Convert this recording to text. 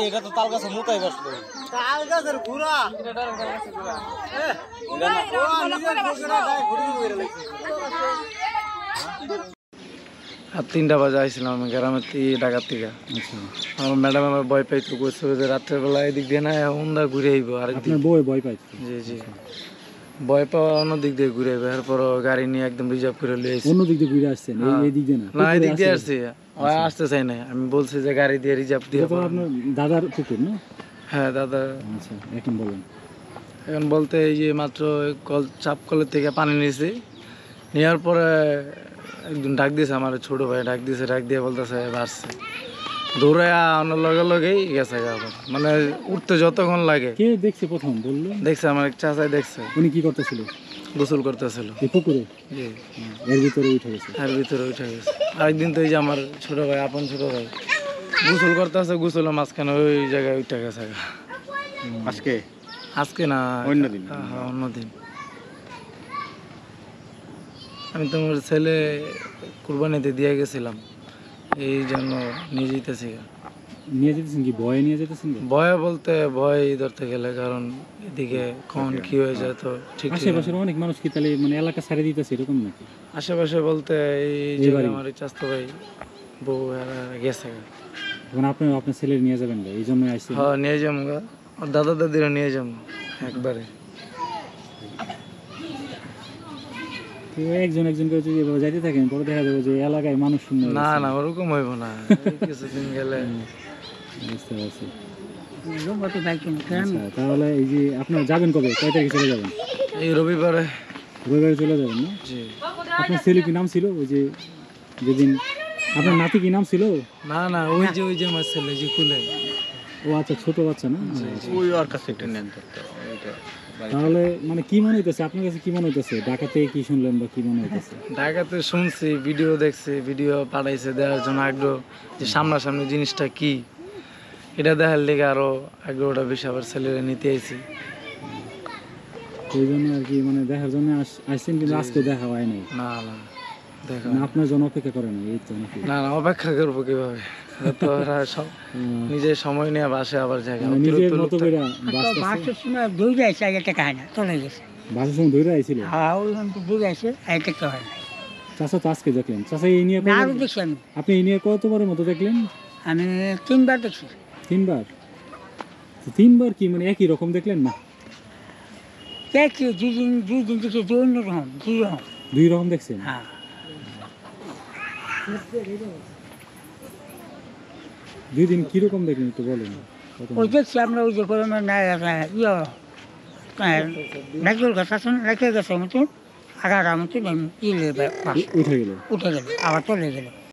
এটা তো তাল গাছের মোটাই বসতো তাল গাছের ঘোড়া আর 3টা বাজে আইছিলাম আমি গ্রামের ঢাকার থেকে। আমার ম্যাডাম আমার ভয় পাইতো, কইছে যে রাত্রেবেলা এদিক দিয়ে না হুন্দা ঘুরে আইব। আর আপনার বই ভয় পাইতো? জি জি, ভয় পাওয়া অন্য দিক দিয়ে ঘুরে আইব। এরপর গাড়ি নিয়ে একদম রিজার্ভ করে লই আইছি। অন্য দিক দিয়ে ঘুরে আসছেন? এই দিক দিয়ে না? না, এই দিক দিয়ে আসছি। ওই আসতে চাই না, আমি বলছি যে গাড়ি দিয়ে রিজার্ভ দিয়ে। তো আপনার দাদার পুকুর না? হ্যাঁ দাদা। আচ্ছা, এখন বলেন। এখন বলতে এই যে মাত্র চাপ কলের থেকে পানি নিয়েছি, নেওয়ার পরে একজন ডাক দিয়েছে, আমার ছোট ভাই ডাক দিয়েছে, ডাক দিয়ে বলতেছে বাড়ছে, দৌড়ে আনার লগে লগেই গেছে। মানে উঠতে যতক্ষণ লাগে। কে দেখছে প্রথম বললো? দেখছে আমার এক চাচাই দেখছে। উনি কি করতেছিল? গোসল করতেছিল এই পুকুরে। এর ভিতরে উঠে গেছে? এর ভিতরে উঠে গেছে। আরেকদিন তো এই যে আমার ছোট ভাই, আপন ছোট ভাই, গোসল করতেছে, গোসলের মাঝখানে ওই জায়গায় উঠে গেছে। আজকে? আজকে না, অন্যদিন। হ্যাঁ অন্যদিন। আমি তোমার ছেলে কুরবানিতে দিয়ে গেছিলাম, এই জন্য নিয়ে যেতেছি। নিয়ে যেতেছেন কি ভয়ে নিয়ে যেতেছেন? ভয়ে বলতে ভয় ধরতে গেলে, কারণ এদিকে কখন কি হয়ে যায় তো ঠিক। আশেপাশের অনেক মানুষ কি তাহলে মানে এলাকা ছাড়ে দিতেছে এরকম নাকি? আশেপাশে বলতে এই যে আমার চাচতো ভাই বউ গেছে। এখন আপনার ছেলে নিয়ে যাবেন এই জন্য আসছে? হ্যাঁ নিয়ে যাবো, দাদা দাদিরা নিয়ে যাবো একবারে। একজন একজন করে যদি যাইতে থাকেন পরে দেখা যাবে যে এলাকায় মানুষ শূন্য। না না, ওরকম হইব না, কিছুদিন গেলে। বুঝতে পারছি। তাহলে এই যে আপনারা যাবেন কবে, কয় তারিখে চলে যাবেন? এই রবিবারে। রবিবারে চলে যাবেন না? জি। আপনার ছেলে কি নাম ছিল ওই যে যেদিন? আপনার নাতি কি নাম ছিল? না না, ওই যে আমার ছেলে যে কুলে। ও আচ্ছা, ছোট বাচ্চা না? ওই ওর কাছে একটু নেন তো। তাহলে মানে কি মনে হইতেছে আপনার কাছে? কি মনে হইতেছে? ঢাকাতে কি শুনলেন বা কি মনে হইতেছে? ঢাকাতে শুনছি, ভিডিও দেখছি, ভিডিও পাঠাইছে দেখার জন্য আগ্রহ, যে সামনাসামনি জিনিসটা কি এটা দেখার লেগে আরো আগ্রহটা বেশি। আবার ছেলেরা নিতে আইছি, ওই জন্য আর কি মানে দেখার জন্য আসছেন। কিন্তু আজকে দেখা হয় নাই? না না, দেখা আপনার জন্য অপেক্ষা করে না? এই তো নাকি? না না, অপেক্ষা করবো কিভাবে? তো ওরা সব নিজের সময় নিয়ে বাসে আবার জায়গা নিজের মতো করে বাসের সময় দৌড়ে আসে, একটা কাহিনী না চলে গেছে। বাসের সময় দৌড়ে আইছিল? হ্যাঁ, ওই দৌড়ে আসে, একটা হয় না। চাচা তো আজকে দেখলেন? চাচা এই নিয়ে আরো দেখছি আমি। আপনি এই নিয়ে কতবারের মতো দেখলেন? আমি 3বার দেখছি। 3বার? 3বার কি মানে একই রকম দেখলেন না? দেখছি দুই দিন দেখছি, দুই রকম দেখছেন? হ্যাঁ। দুই দিন কিরকম দেখলেন একটু বলেন। ওই দেখছি আমরা ওই যে নাইকেল গাছ আছে, নাইকেল গাছের মতন আগার মতন উঠে গেল, আবার চলে গেল।